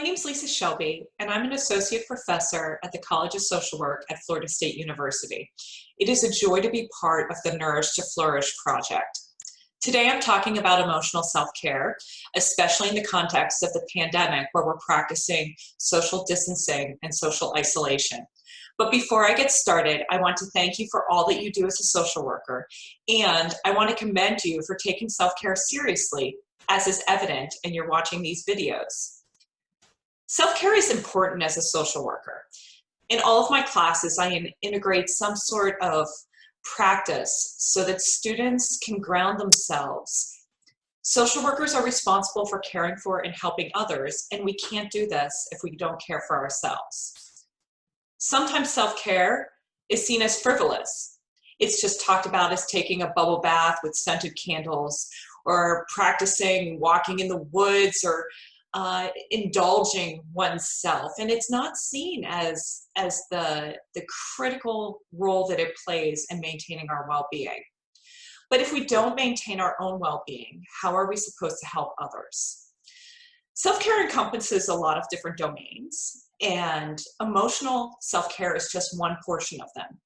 name's Lisa Schelbe, and I'm an associate professor at the College of Social Work at Florida State University. It is a joy to be part of the Nourish to Flourish project. Today I'm talking about emotional self-care, especially in the context of the pandemic where we're practicing social distancing and social isolation. But before I get started, I want to thank you for all that you do as a social worker, and I want to commend you for taking self-care seriously, as is evident in your watching these videos. Self-care is important as a social worker. In all of my classes, I integrate some sort of practice so that students can ground themselves. Social workers are responsible for caring for and helping others, and we can't do this if we don't care for ourselves. Sometimes self-care is seen as frivolous. It's just talked about as taking a bubble bath with scented candles, or practicing walking in the woods, or indulging oneself, and it's not seen as the critical role that it plays in maintaining our well-being. But if we don't maintain our own well-being, how are we supposed to help others? Self-care encompasses a lot of different domains, and emotional self-care is just one portion of them.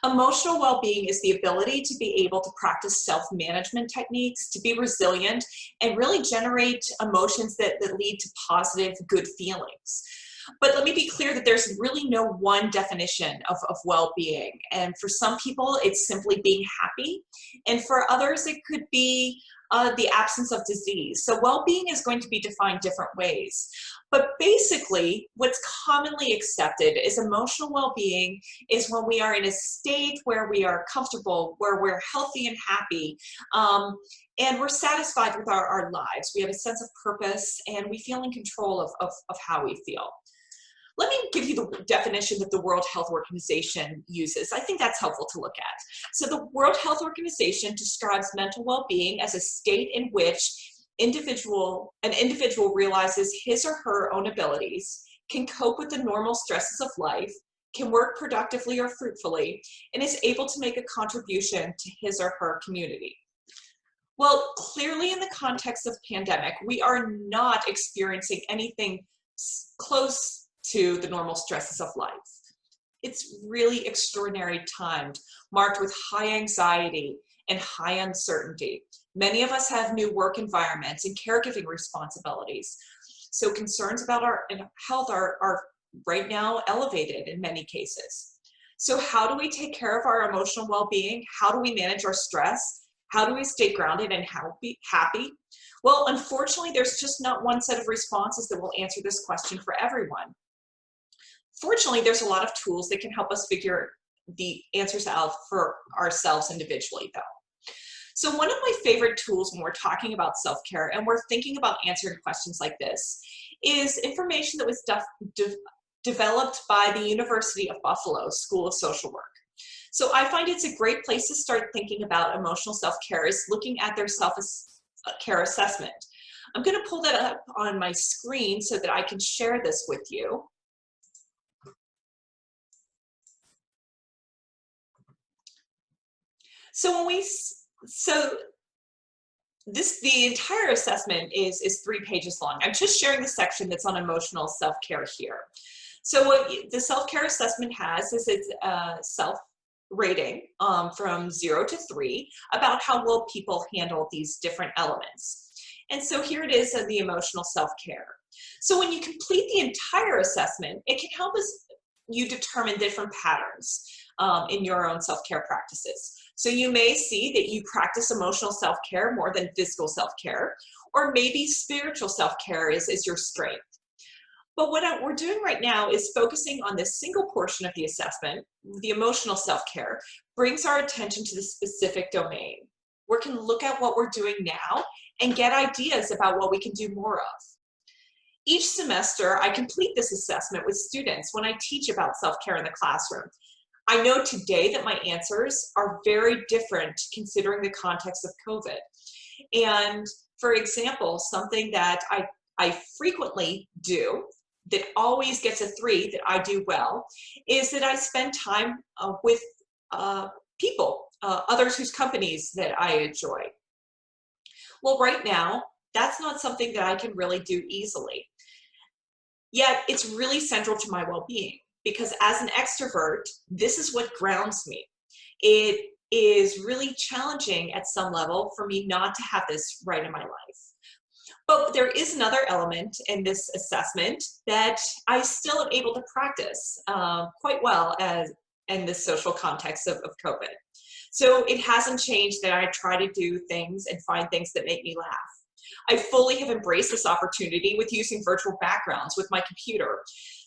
Emotional well-being is the ability to be able to practice self-management techniques, to be resilient, and really generate emotions that lead to positive, good feelings. But let me be clear that there's really no one definition of well-being. And for some people, it's simply being happy. And for others, it could be the absence of disease. So well-being is going to be defined different ways. But basically, what's commonly accepted is emotional well-being is when we are in a state where we are comfortable, where we're healthy and happy, and we're satisfied with our lives. We have a sense of purpose, and we feel in control of how we feel. Let me give you the definition that the World Health Organization uses. I think that's helpful to look at. So the World Health Organization describes mental well-being as a state in which an individual realizes his or her own abilities, can cope with the normal stresses of life, can work productively or fruitfully, and is able to make a contribution to his or her community. Well, clearly in the context of pandemic, we are not experiencing anything close to the normal stresses of life. It's really extraordinary timed, marked with high anxiety and high uncertainty. Many of us have new work environments and caregiving responsibilities. So concerns about our health are right now elevated in many cases. So how do we take care of our emotional well-being? How do we manage our stress? How do we stay grounded and happy? Well, unfortunately, there's just not one set of responses that will answer this question for everyone. Fortunately, there's a lot of tools that can help us figure the answers out for ourselves individually, though. So one of my favorite tools when we're talking about self-care and we're thinking about answering questions like this is information that was developed by the University of Buffalo School of Social Work. So I find it's a great place to start thinking about emotional self-care is looking at their self-care assessment. I'm going to pull that up on my screen so that I can share this with you. The entire assessment is 3 pages long. I'm just sharing the section that's on emotional self-care here. So what the self-care assessment has is it's a self-rating from 0 to 3 about how well people handle these different elements. And so here it is of the emotional self-care. So when you complete the entire assessment, it can help you determine different patterns in your own self-care practices. So you may see that you practice emotional self-care more than physical self-care, or maybe spiritual self-care is your strength. But what we're doing right now is focusing on this single portion of the assessment. The emotional self-care brings our attention to the specific domain. We can look at what we're doing now and get ideas about what we can do more of. Each semester, I complete this assessment with students when I teach about self-care in the classroom. I know today that my answers are very different considering the context of COVID. And for example, something that I frequently do that always gets a 3 that I do well is that I spend time with people, others whose companies that I enjoy. Well, right now, that's not something that I can really do easily. Yet it's really central to my well-being because as an extrovert, this is what grounds me. It is really challenging at some level for me not to have this right in my life. But there is another element in this assessment that I still am able to practice quite well as in this social context of COVID. So it hasn't changed that I try to do things and find things that make me laugh. I fully have embraced this opportunity with using virtual backgrounds with my computer.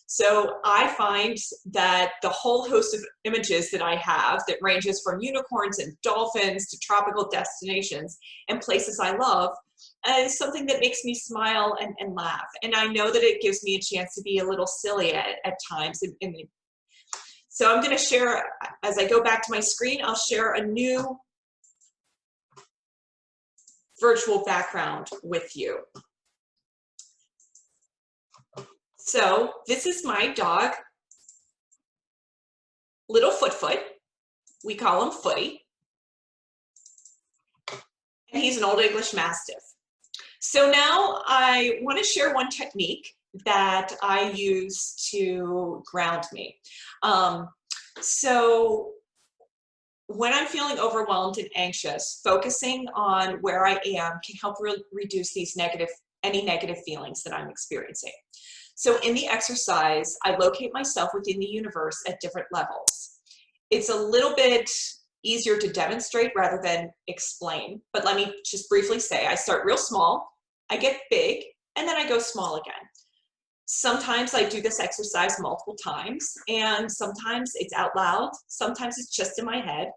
So I find that the whole host of images that I have that ranges from unicorns and dolphins to tropical destinations and places I love is something that makes me smile and laugh. And I know that it gives me a chance to be a little silly at times. So I'm going to share, as I go back to my screen, I'll share a new virtual background with you. So this is my dog, little Foot. We call him Footy. And he's an Old English Mastiff. So now I want to share one technique that I use to ground me. So when I'm feeling overwhelmed and anxious, focusing on where I am can help reduce these any negative feelings that I'm experiencing. So in the exercise, I locate myself within the universe at different levels. It's a little bit easier to demonstrate rather than explain, but let me just briefly say, I start real small, I get big, and then I go small again. Sometimes I do this exercise multiple times, and sometimes it's out loud, sometimes it's just in my head,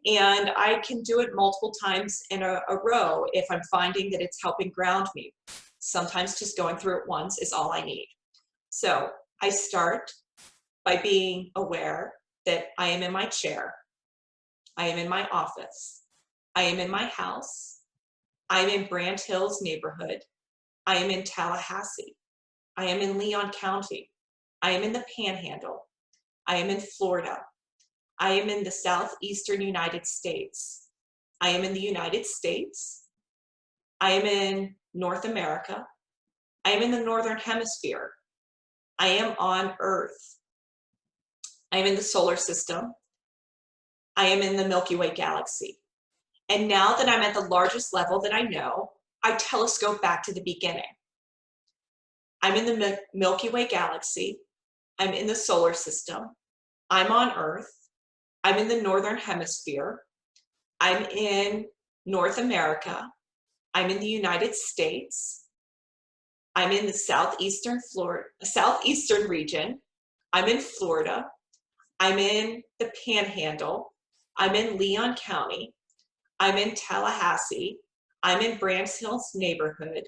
and I can do it multiple times in a row if I'm finding that it's helping ground me. Sometimes just going through it once is all I need. So I start by being aware that I am in my chair, I am in my office, I am in my house, I am in Brant Hills neighborhood, I am in Tallahassee, I am in Leon County, I am in the Panhandle, I am in Florida, I am in the southeastern United States, I am in the United States, I am in North America, I am in the Northern Hemisphere, I am on Earth, I am in the solar system, I am in the Milky Way galaxy. And now that I'm at the largest level that I know, I telescope back to the beginning. I'm in the Milky Way galaxy, I'm in the solar system, I'm on Earth, I'm in the Northern Hemisphere, I'm in North America, I'm in the United States, I'm in the southeastern region, I'm in Florida, I'm in the Panhandle, I'm in Leon County, I'm in Tallahassee, I'm in Brant Hills neighborhood,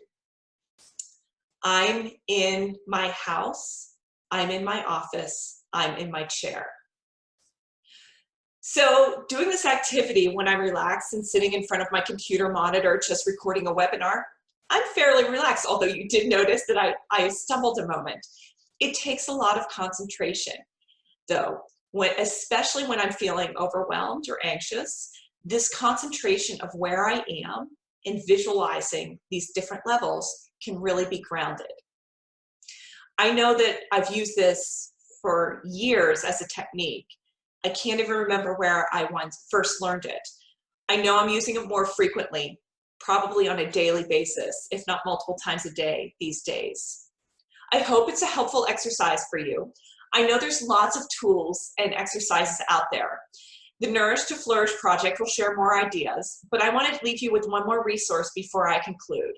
I'm in my house, I'm in my office, I'm in my chair. So doing this activity when I'm relaxed and sitting in front of my computer monitor just recording a webinar, I'm fairly relaxed, although you did notice that I stumbled a moment. It takes a lot of concentration, though, especially when I'm feeling overwhelmed or anxious. This concentration of where I am and visualizing these different levels can really be grounded. I know that I've used this for years as a technique. I can't even remember where I once first learned it. I know I'm using it more frequently, probably on a daily basis, if not multiple times a day these days. I hope it's a helpful exercise for you. I know there's lots of tools and exercises out there. The Nourish to Flourish project will share more ideas, but I want to leave you with one more resource before I conclude.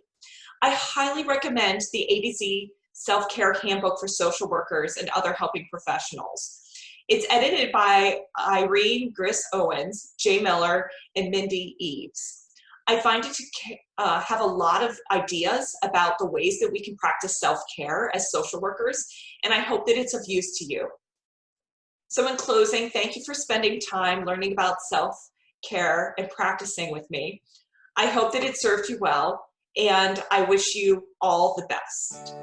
I highly recommend the A to Z Self-Care Handbook for Social Workers and Other Helping Professionals. It's edited by Irene Griss-Owens, Jay Miller, and Mindy Eves. I find it to have a lot of ideas about the ways that we can practice self-care as social workers, and I hope that it's of use to you. So in closing, thank you for spending time learning about self-care and practicing with me. I hope that it served you well, and I wish you all the best.